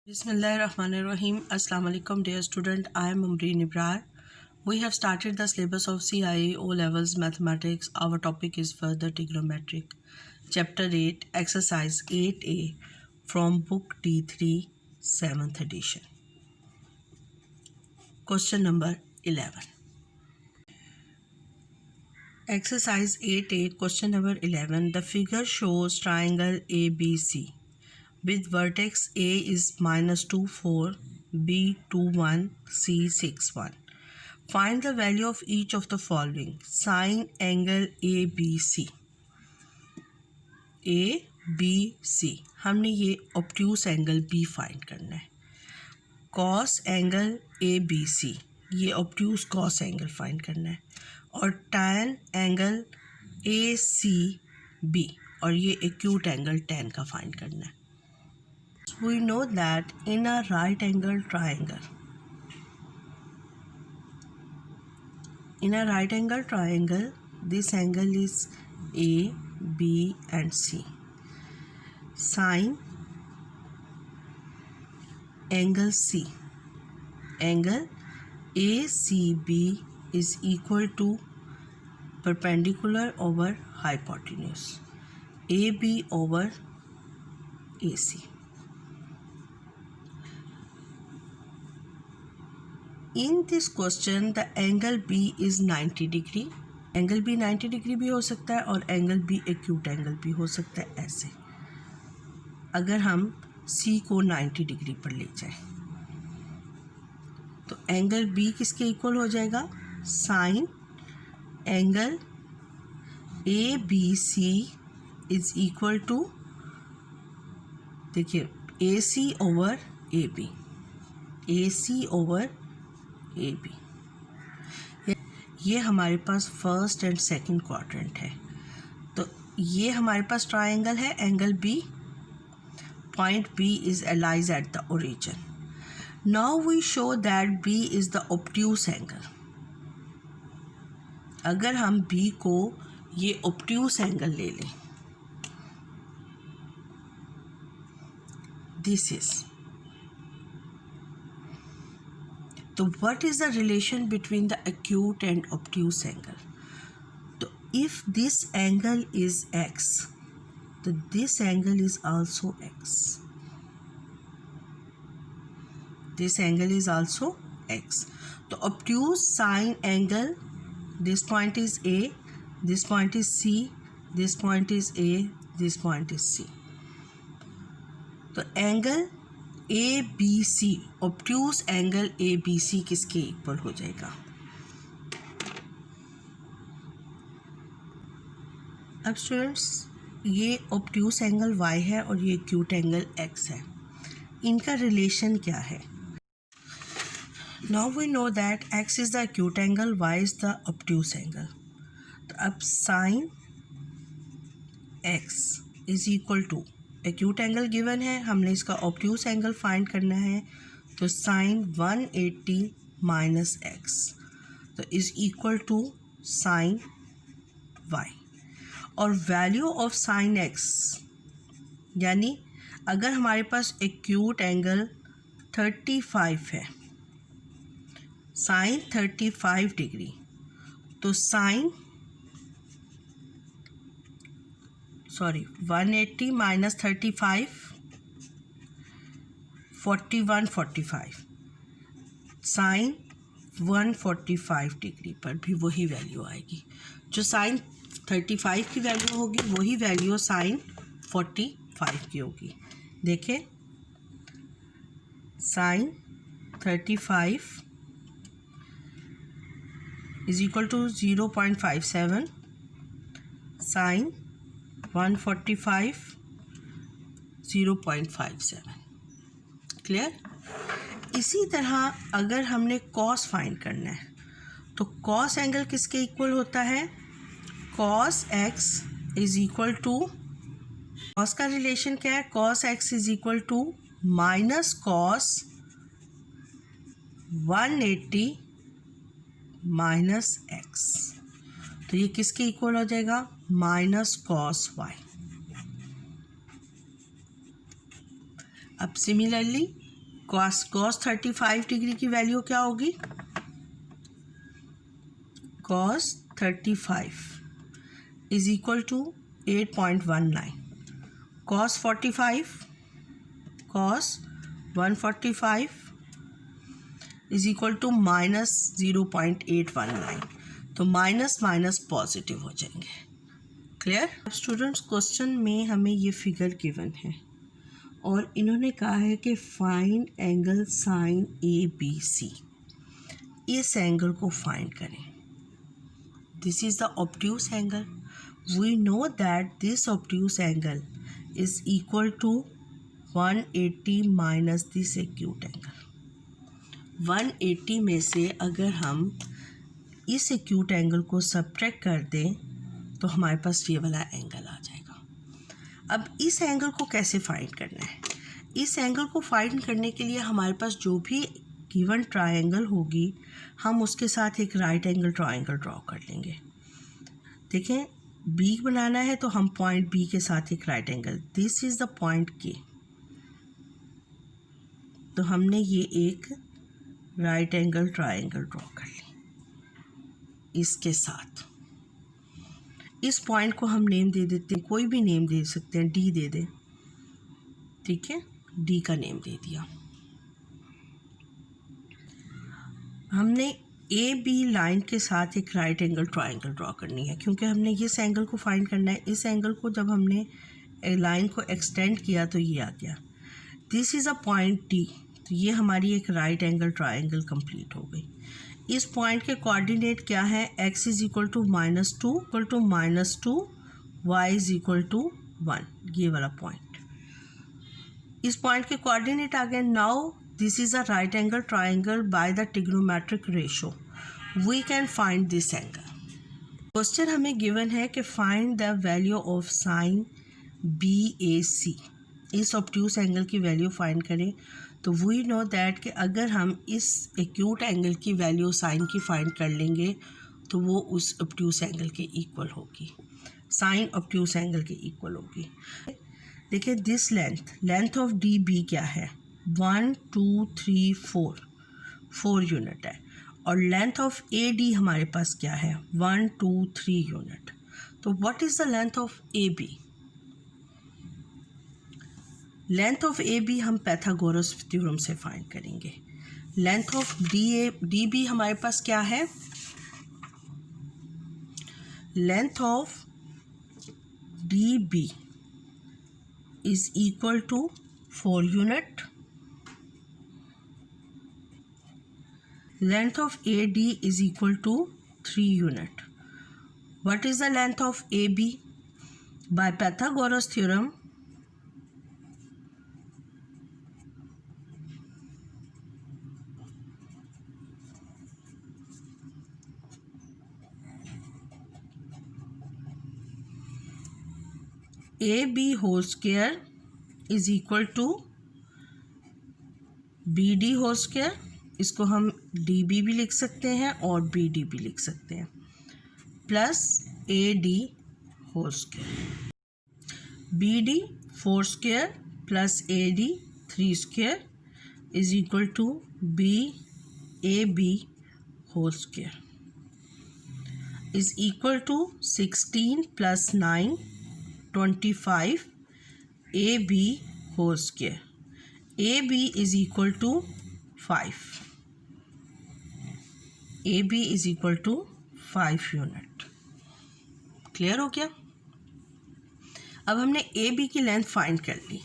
Bismillahirrahmanirrahim. Assalamu alaikum dear student. I am Umreen Ibrar. We have started the syllabus of CIE O Levels Mathematics. Our topic is further trigonometric. Chapter 8 Exercise 8A from Book D3 7th edition. Question number 11. Exercise 8A question number 11. The figure shows triangle ABC with vertex A is -2 4, B 2 1, C 6 1. Find the value of each of the following. Sine angle ABC. ABC हमने ये obtuse angle B find करना है. Cos angle ABC ये obtuse cos angle find करना है. और tan angle ACB और ये एक्यूट एंगल टैन का फाइंड करना है. We know that in a right angle triangle, this angle is A, B and C. Sine angle C, angle ACB is equal to perpendicular over hypotenuse, AB over AC. In this question the angle B is 90 degree. Angle B 90 degree भी हो सकता है और angle B acute angle भी हो सकता है. ऐसे अगर हम C को 90 डिग्री पर ले जाएं तो एंगल B किसके इक्वल हो जाएगा? Sine angle ABC is equal to, देखिए AC over AB, AC over AB. ये हमारे पास फर्स्ट एंड सेकंड क्वाड्रेंट है. तो ये हमारे पास ट्राइंगल है. Angle B, point B is lies at the origin. Now we show that B is the obtuse angle. अगर हम B को ये ऑब्ट्यूस एंगल ले लें, दिस इज, तो what is the relation between the acute and obtuse angle? So if this angle is x, so this angle is also x. This angle is also x. So obtuse sine angle, this point is A, this point is C, this point is A, this point is C. So angle ABC, obtuse angle ABC किसके equal हो जाएगा? अब students ये obtuse angle Y है और ये acute angle X है. इनका रिलेशन क्या है? Now we know that X is the acute angle, Y is the obtuse angle. तो अब sine X is equal to, acute angle given है, हमने इसका ऑब्ट्यूस एंगल फाइंड करना है. तो साइन 180 माइनस एक्स तो is equal to sine y. और वैल्यू ऑफ साइन x, यानी अगर हमारे पास एक्यूट एंगल 35 है, साइन 35 डिग्री, तो साइन 180 माइनस 35 4145, साइन 145 डिग्री पर भी वही वैल्यू आएगी. जो साइन 35 की वैल्यू होगी वही वैल्यू साइन 45 की होगी. देखें, sine 35 is equal to 0.57, sine 145 0.57. Clear? इसी तरह अगर हमने कॉस फाइंड करना है तो कॉस एंगल किसके इक्वल होता है? Cos x is equal to, cos का रिलेशन क्या है? Cos x is equal to minus cos 180 minus x. तो ये किसके इक्वल हो जाएगा? Minus cos y. अब सिमिलरली cos 35 डिग्री की वैल्यू क्या होगी? cos 35 is equal to 8.19. cos 145 is equal to minus 0.819. तो माइनस माइनस पॉजिटिव हो जाएंगे. क्लियर? स्टूडेंट्स, क्वेश्चन में हमें ये फिगर गिवन है और इन्होंने कहा है कि फाइंड एंगल साइन ABC. इस एंगल को फाइंड करें. This is the obtuse angle. We know that this obtuse angle is equal to 180 minus this acute angle. 180 में से अगर हम इस एक्यूट एंगल को सब्ट्रैक्ट कर दें तो हमारे पास ये वाला एंगल आ जाएगा. अब इस एंगल को कैसे फाइंड करना है? इस एंगल को फाइंड करने के लिए हमारे पास जो भी गिवन ट्रायंगल होगी हम उसके साथ एक राइट एंगल ट्रायंगल ड्रॉ कर लेंगे. देखें, बी बनाना है तो हम पॉइंट बी के साथ एक right angle, this is the point के, तो हमने ये एक राइट एंगल ट्रायंगल ड्रॉ कर ली इसके साथ. इस पॉइंट को हम नेम दे देते हैं, कोई भी नेम दे सकते हैं, डी दे दें. ठीक है, डी का नेम दे दिया. हमने ए बी लाइन के साथ एक राइट एंगल ट्रायंगल ड्रॉ करनी है क्योंकि हमने इस एंगल को फाइंड करना है. इस एंगल को जब हमने लाइन को एक्सटेंड किया तो ये आ गया. This is a point D, तो ये हमारी एक राइट एंगल ट्रायंगल कंप्लीट हो गई. इस पॉइंट के कोऑर्डिनेट क्या है? x is equal to -2, y is equal to 1, ये वाला पॉइंट. इस पॉइंट के कोऑर्डिनेट आ गए. Now this is a right angle triangle by the trigonometric ratio. We can find this angle. Question हमें गिवन है कि find the value of sine BAC. इस ऑब्ट्यूस एंगल की वैल्यू फाइंड करें. तो वी नो दैट कि अगर हम इस एक्यूट एंगल की वैल्यू साइन की फाइंड कर लेंगे तो वो उस ऑब्ट्यूस एंगल के इक्वल होगी, साइन ऑब्ट्यूस एंगल के इक्वल होगी. देखिए, दिस लेंथ ऑफ DB क्या है? 1 2 3 4 यूनिट है और लेंथ ऑफ AD हमारे पास क्या है? 1 2 3 यूनिट. तो what is the length of AB? Length of AB हम पाइथागोरस थ्योरम से फाइंड करेंगे. लेंथ ऑफ DB हमारे पास क्या है? Length of DB is equal to 4 unit. Length of AD is equal to 3 unit. What is the length of AB? By Pythagoras theorem AB whole square is equal to BD whole square. इसको हम DB भी लिख सकते हैं और BD भी लिख सकते हैं, plus AD whole square. BD 4 square plus AD 3 square is equal to AB whole square is equal to 16 plus 9 25 AB whole square. AB is equal to 5. AB is equal to 5 unit. Clear हो गया? अब हमने AB की length find कर ली.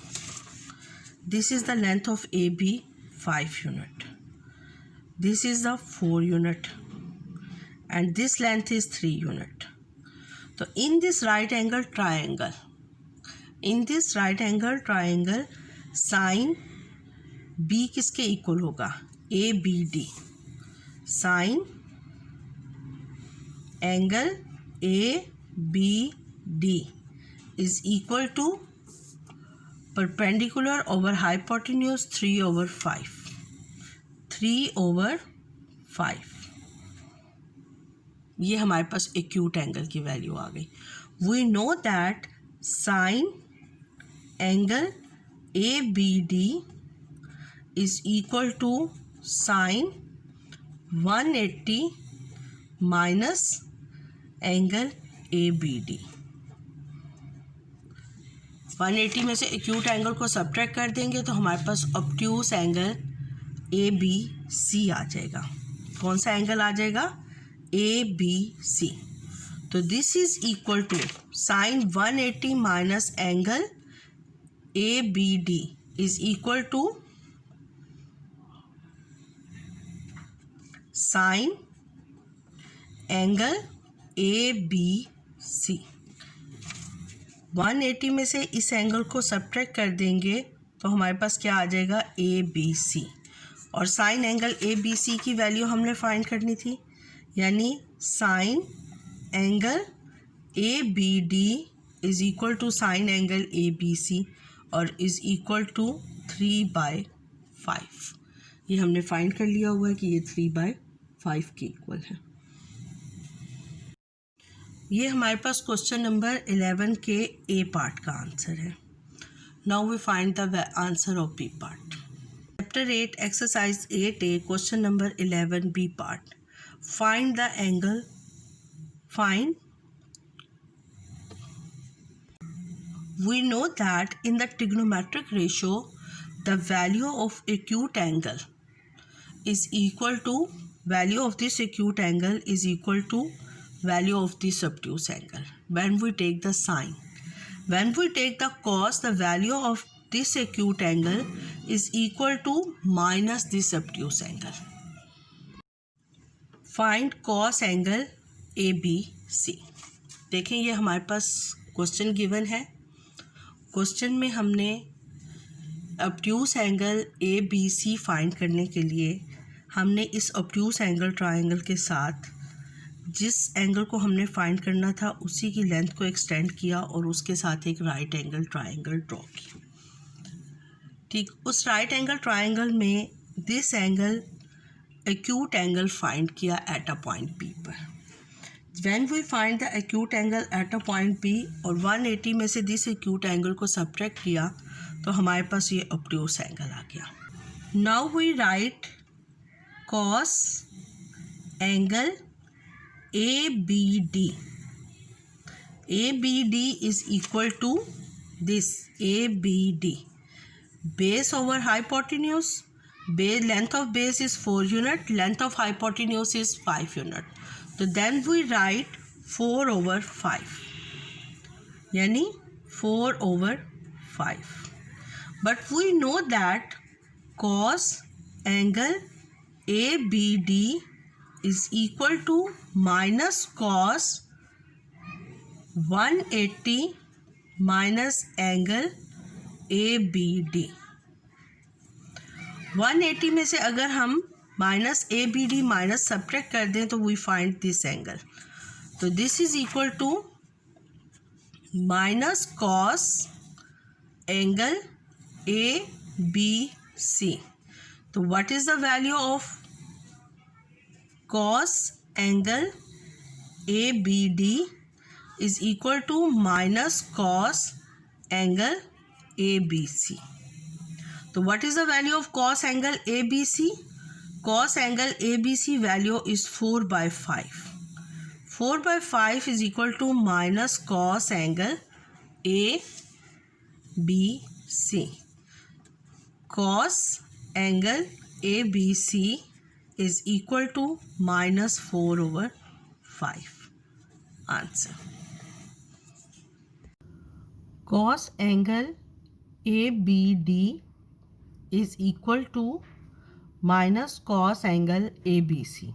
This is the length of AB 5 unit. This is the 4 unit and this length is 3 unit. तो in this right angle triangle sine B किसके equal होगा? ABD. Sine angle ABD is equal to perpendicular over hypotenuse 3/5. 3/5. ये हमारे पास acute angle की value आ गई. We know that sine angle ABD is equal to sine 180 minus angle ABD। 180 में से एक्यूट एंगल को सब्ट्रैक्ट कर देंगे तो हमारे पास ऑब्ट्यूस एंगल ABC आ जाएगा। कौन सा एंगल आ जाएगा? ABC। तो this is equal to sine 180 minus angle ABD is equal to sine angle ABC। 180 में से इस एंगल को सब्ट्रैक्ट कर देंगे तो हमारे पास क्या आ जाएगा? ABC। और साइन एंगल ABC की वैल्यू हमने फाइंड करनी थी, यानी sine angle ABD is equal to sine angle ABC और इज इक्वल टू 3/5। ये हमने फाइंड कर लिया हुआ है कि ये 3/5 के इक्वल है। ये हमारे पास क्वेश्चन नंबर 11 के A पार्ट का आंसर है। Now we find the answer of B part. Chapter 8 exercise 8A question number 11 B part. Find the angle. We know that in the trigonometric ratio the value of acute angle is equal to value of this acute angle is equal to value of this obtuse angle when we take the sine. When we take the cos, the value of this acute angle is equal to minus this obtuse angle. Find cos angle ABC। देखें ये हमारे पास question given है। Question में हमने obtuse angle ABC find करने के लिए हमने इस ऑब्ट्यूस एंगल ट्रायंगल के साथ जिस एंगल को हमने फाइंड करना था उसी की लेंथ को एक्सटेंड किया और उसके साथ एक राइट एंगल ट्रायंगल ड्रॉ किया। ठीक, उस राइट एंगल ट्रायंगल में this angle acute angle find किया एट अ पॉइंट B पर। When we find the acute angle at a point B और 180 में से दिस एक्यूट एंगल को सब्ट्रैक्ट किया तो हमारे पास ये ऑब्ट्यूस एंगल आ गया। Now we write cos angle ABD। ABD is equal to this ABD base over hypotenuse। Length of base is 4 unit, length of hypotenuse is 5 unit। तो then we write 4/5 यानी 4/5। But we know that cos angle ABD is equal to minus cos 180 minus angle ABD। 180 में से अगर हम minus ABD minus subtract कर दें तो we find this angle. तो this is equal to minus cos angle ABC। तो what is the value of cos angle ABD is equal to minus cos angle ABC। तो what is the value of cos angle ABC? Cos angle ABC value is 4/5। 4/5 is equal to minus cos angle ABC। Cos angle ABC is equal to minus 4/5। Answer। Cos angle ABD is equal to minus cos angle ABC।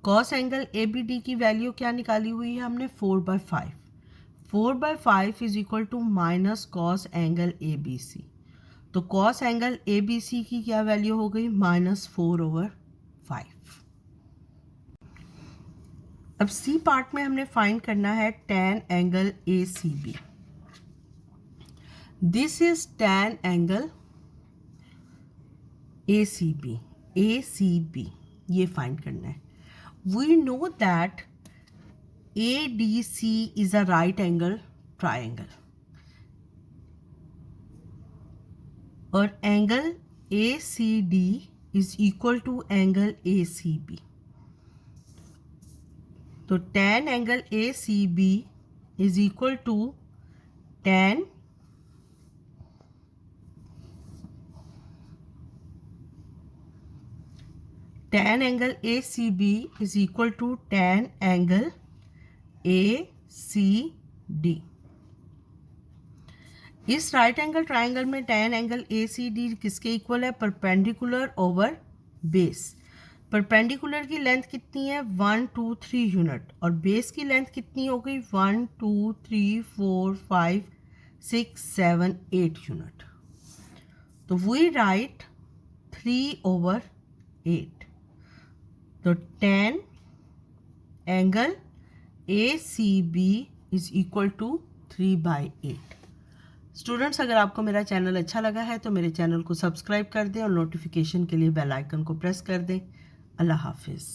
Cos angle ABD की value क्या निकाली हुई है हमने? 4/5। 4/5 is equal to minus cos angle ABC। तो cos angle ABC की क्या value हो गई? माइनस 4/5। अब C पार्ट में हमने फाइंड करना है tan angle ACB। This is tan angle ACB ये फाइंड करना है। We know that ADC is a right angle triangle और angle ACD is equal to angle ACB. तो tan angle ACB is equal to tan angle ACB is equal to tan angle ACD. इस right angle triangle में tan angle ACD किसके equal है? Perpendicular over base. Perpendicular की length कितनी है? 1 2 3 unit, और base की लेंथ कितनी हो गई? 1 2 3 4 5 6 7 8 यूनिट। तो वी राइट 3/8। तो tan angle ACB is equal to 3/8। Students, अगर आपको मेरा चैनल अच्छा लगा है तो मेरे चैनल को सब्सक्राइब कर दें और नोटिफिकेशन के लिए बेल आइकन को प्रेस कर दें। अल्लाह हाफिज़।